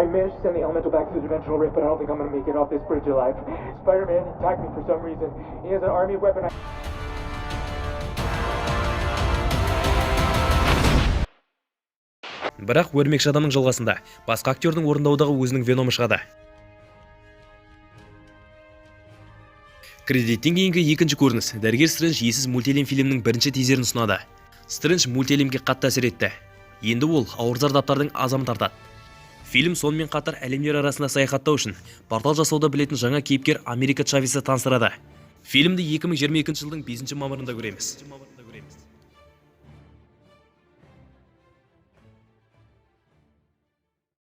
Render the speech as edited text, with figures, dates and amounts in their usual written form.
I managed to send the elemental back to the dimensional rift, but I don't think I'm gonna make it off this bridge alive. Spider-Man attacked me for some reason. He has an army of weapons. Бірақ өрмекші адамның жалғасында басқа актердің орындаудағы өзінің веномы шығады. Кредиттен кейінгі екінші көрініс дәрігер Стрэндж есіз мультиәлем фильмінің бірінші тизерін ұсынады. Стрэндж мультиәлемге қатты әсер етті. Енді ол ауыр зардаптардың азабын тартады. Фильм сонымен қатар әлемдер арасында саяхаттау үшін портал жасауды білетін жаңа кейіпкер Америка Чавесті таныстырады. Фильмді 2022 жылдың 5 мамырында көреміз.